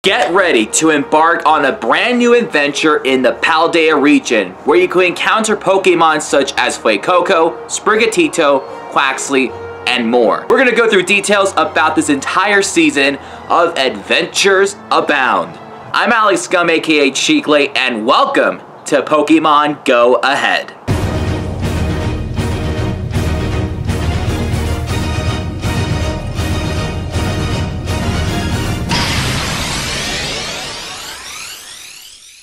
Get ready to embark on a brand new adventure in the Paldea region, where you can encounter Pokemon such as Fuecoco, Sprigatito, Quaxly, and more. We're gonna go through details about this entire season of Adventures Abound. I'm Alex Scum, aka Cheeklate, and welcome to Pokemon Go Ahead.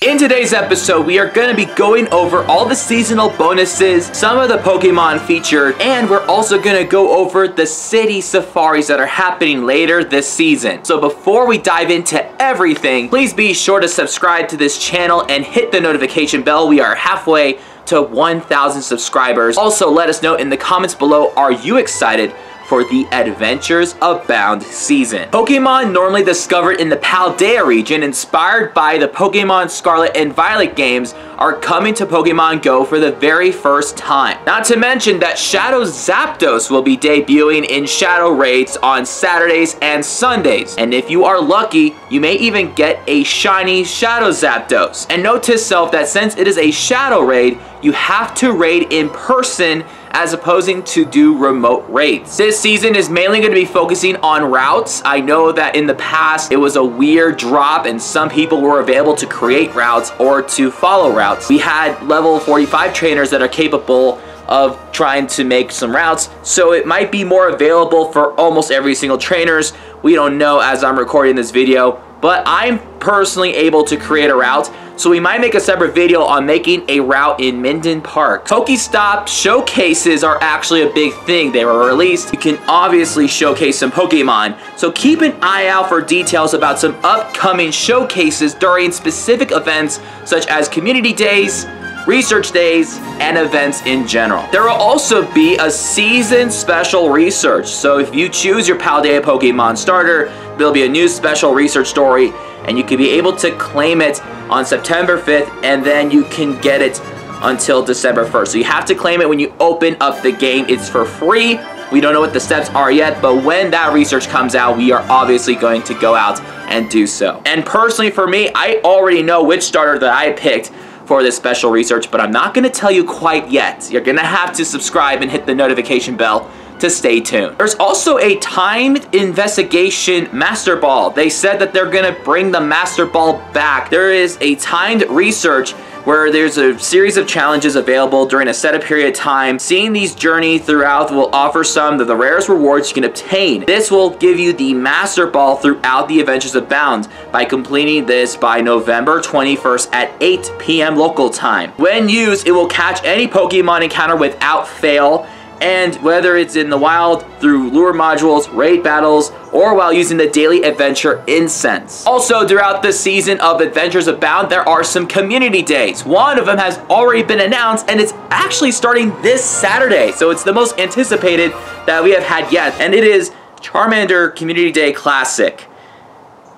In today's episode, we are going to be going over all the seasonal bonuses, some of the Pokemon featured, and we're also going to go over the city safaris that are happening later this season. So before we dive into everything, please be sure to subscribe to this channel and hit the notification bell. We are halfway to 1,000 subscribers. Also, let us know in the comments below, are you excited for the Adventures Abound season? Pokemon normally discovered in the Paldea region, inspired by the Pokemon Scarlet and Violet games, are coming to Pokemon Go for the very first time. Not to mention that Shadow Zapdos will be debuting in Shadow Raids on Saturdays and Sundays. And if you are lucky, you may even get a shiny Shadow Zapdos. And note to self that since it is a Shadow Raid, you have to raid in person as opposing to do remote raids. This season is mainly going to be focusing on routes. I know that in the past it was a weird drop and some people were available to create routes or to follow routes. We had level 45 trainers that are capable of trying to make some routes, so it might be more available for almost every single trainers. We don't know as I'm recording this video, but I'm personally able to create a route, so we might make a separate video on making a route in Minden Park. Pokestop showcases are actually a big thing. They were released. You can obviously showcase some Pokemon, so keep an eye out for details about some upcoming showcases during specific events such as community days, research days, and events in general. There will also be a season special research, so if you choose your Paldea Pokemon starter, there'll be a new special research story, and you can be able to claim it on September 5th, and then you can get it until December 1st. So you have to claim it when you open up the game. It's for free. We don't know what the steps are yet, but when that research comes out, we are obviously going to go out and do so. And personally for me, I already know which starter that I picked for this special research, but I'm not going to tell you quite yet. You're going to have to subscribe and hit the notification bell to stay tuned. There's also a timed investigation Master Ball. They said that they're going to bring the Master Ball back. There is a timed research where there's a series of challenges available during a set period of time. Seeing these journey throughout will offer some of the rarest rewards you can obtain. This will give you the Master Ball throughout the Adventures Abound by completing this by November 21st at 8 p.m. local time. When used, it will catch any Pokemon encounter without fail, and whether it's in the wild, through lure modules, raid battles, or while using the daily adventure incense. Also, throughout the season of Adventures Abound, there are some community days. One of them has already been announced, and it's actually starting this Saturday, so it's the most anticipated that we have had yet, and it is Charmander Community Day Classic.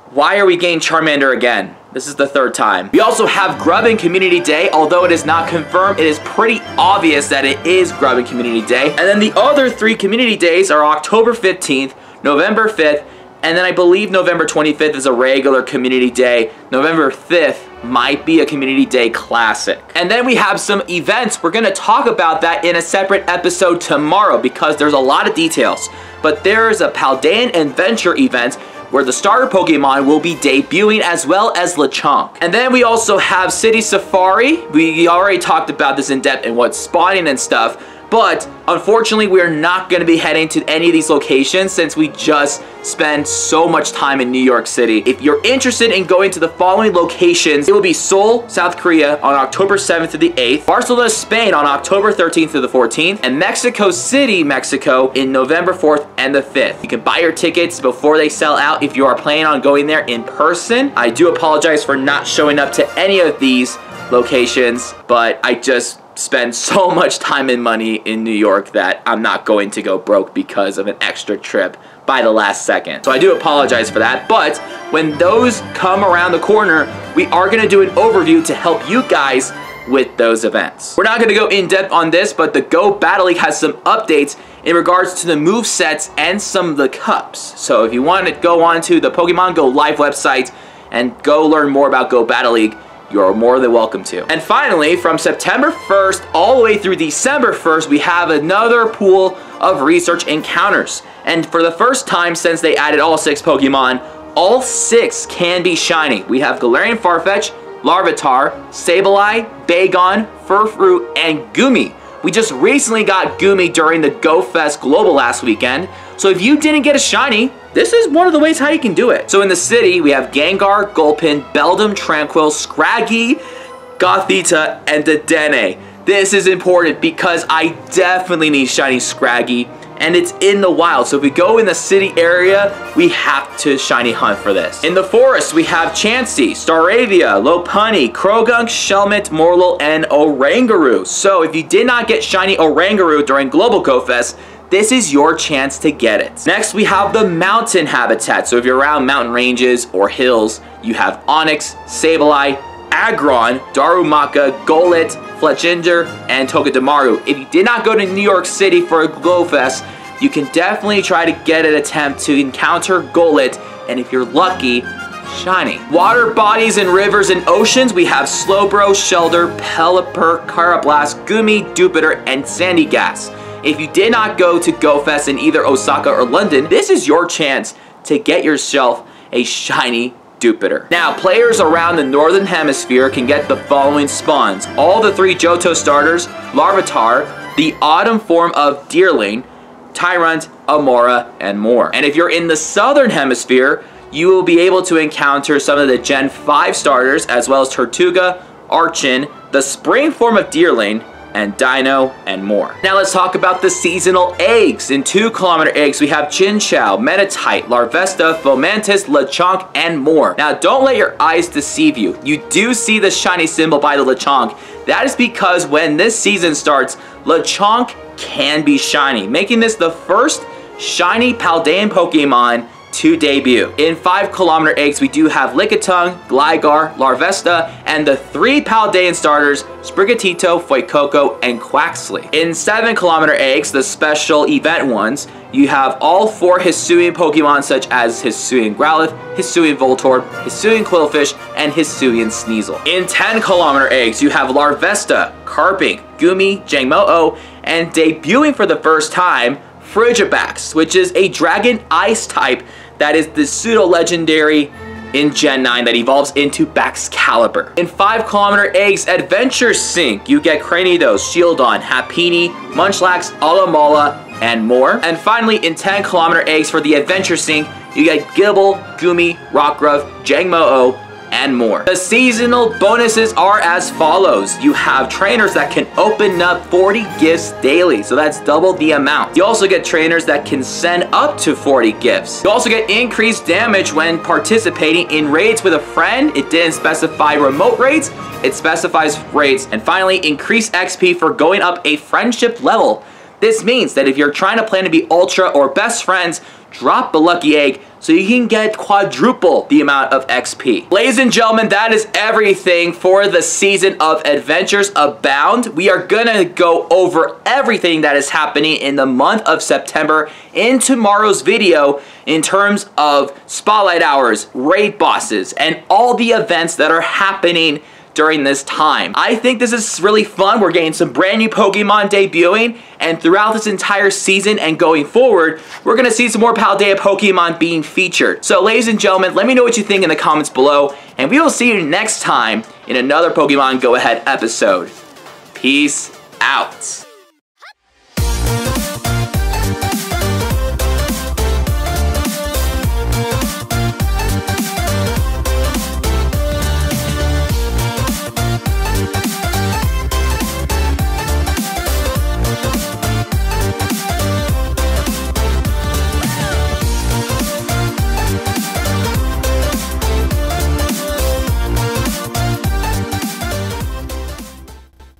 Why are we getting Charmander again? This is the third time. We also have Grubbin Community Day. Although it is not confirmed, it is pretty obvious that it is Grubbin Community Day. And then the other three community days are October 15th, November 5th, and then I believe November 25th is a regular community day. November 5th might be a community day classic. And then we have some events. We're gonna talk about that in a separate episode tomorrow because there's a lot of details. But there's a Paldean Adventure event where the starter Pokemon will be debuting, as well as Lechonk. And then we also have City Safari. We already talked about this in depth and what's spawning and stuff, but unfortunately we're not going to be heading to any of these locations since we just spend so much time in New York City. If you're interested in going to the following locations, it will be Seoul, South Korea on October 7th to the 8th, Barcelona, Spain on October 13th to the 14th, and Mexico City, Mexico in November 4th and the 5th. You can buy your tickets before they sell out if you are planning on going there in person. I do apologize for not showing up to any of these locations, but I just spend so much time and money in New York that I'm not going to go broke because of an extra trip by the last second. So I do apologize for that, but when those come around the corner, we are going to do an overview to help you guys with those events. We're not going to go in depth on this, but the Go Battle League has some updates in regards to the movesets and some of the cups. So if you want to go on to the Pokemon Go Live website and go learn more about Go Battle League, you're more than welcome to. And finally, from September 1st all the way through December 1st, we have another pool of research encounters. And for the first time since they added all 6 Pokemon, all 6 can be shiny. We have Galarian Farfetch, Larvitar, Sableye, Bagon, Furfrou, and Gumi. We just recently got Gumi during the Go Fest Global last weekend, so if you didn't get a shiny, this is one of the ways how you can do it. So in the city, we have Gengar, Gulpin, Beldum, Tranquil, Scraggy, Gothita, and Dedenne. This is important because I definitely need shiny Scraggy, and it's in the wild. So if we go in the city area, we have to shiny hunt for this. In the forest, we have Chansey, Staravia, Lopunny, Croagunk, Shelmet, Morlul, and Oranguru. So if you did not get shiny Oranguru during Global Go Fest, this is your chance to get it. Next, we have the mountain habitat. So if you're around mountain ranges or hills, you have Onix, Sableye, Aggron, Darumaka, Golett, Fletchinder, and Togedemaru. If you did not go to New York City for a Glow Fest, you can definitely try to get an attempt to encounter Golett, and if you're lucky, shiny. Water bodies and rivers and oceans, we have Slowbro, Shelter, Pelipper, Carablast, Gumi, Dupiter, and Sandygast. If you did not go to Go Fest in either Osaka or London, this is your chance to get yourself a shiny Dupiter. Now, players around the Northern Hemisphere can get the following spawns. All the 3 Johto starters, Larvitar, the Autumn form of Deerling, Tyrant, Amora, and more. And if you're in the Southern Hemisphere, you will be able to encounter some of the Gen 5 starters, as well as Tortuga, Archon, the Spring form of Deerling, and Dino, and more. Now let's talk about the seasonal eggs. In 2-kilometer eggs, we have Chinchou, Meditite, Larvesta, Fomantis, Lechonk, and more. Now don't let your eyes deceive you. You do see the shiny symbol by the Lechonk. That is because when this season starts, Lechonk can be shiny, making this the first shiny Paldean Pokemon to debut. In 5-kilometer eggs, we do have Lickitung, Gligar, Larvesta, and the 3 Paldean starters, Sprigatito, Fuecoco, and Quaxley. In 7-kilometer eggs, the special event ones, you have all 4 Hisuian Pokemon such as Hisuian Growlithe, Hisuian Voltorb, Hisuian Quillfish, and Hisuian Sneasel. In 10-kilometer eggs, you have Larvesta, Carping, Gumi, Jangmo-o, and debuting for the first time, Frigibax, which is a Dragon Ice type that is the pseudo-legendary in Gen 9 that evolves into Baxcalibur. In 5-kilometer eggs Adventure Sync, you get Cranidos, Shieldon, Happiny, Munchlax, Alomola, and more. And finally, in 10-kilometer eggs for the Adventure Sync, you get Gible, Gumi, Rockruff, Jangmo-o, and more. The seasonal bonuses are as follows. You have trainers that can open up 40 gifts daily, so that's double the amount. You also get trainers that can send up to 40 gifts. You also get increased damage when participating in raids with a friend. It didn't specify remote raids, it specifies raids. And finally, increased XP for going up a friendship level. This means that if you're trying to plan to be ultra or best friends, drop the lucky egg so you can get quadruple the amount of XP. Ladies and gentlemen, that is everything for the season of Adventures Abound. We are gonna go over everything that is happening in the month of September in tomorrow's video in terms of spotlight hours, raid bosses, and all the events that are happening during this time. I think this is really fun. We're getting some brand new Pokemon debuting, and throughout this entire season and going forward, we're gonna see some more Paldea Pokemon being featured. So ladies and gentlemen, let me know what you think in the comments below, and we will see you next time in another Pokemon Go Ahead episode. Peace out.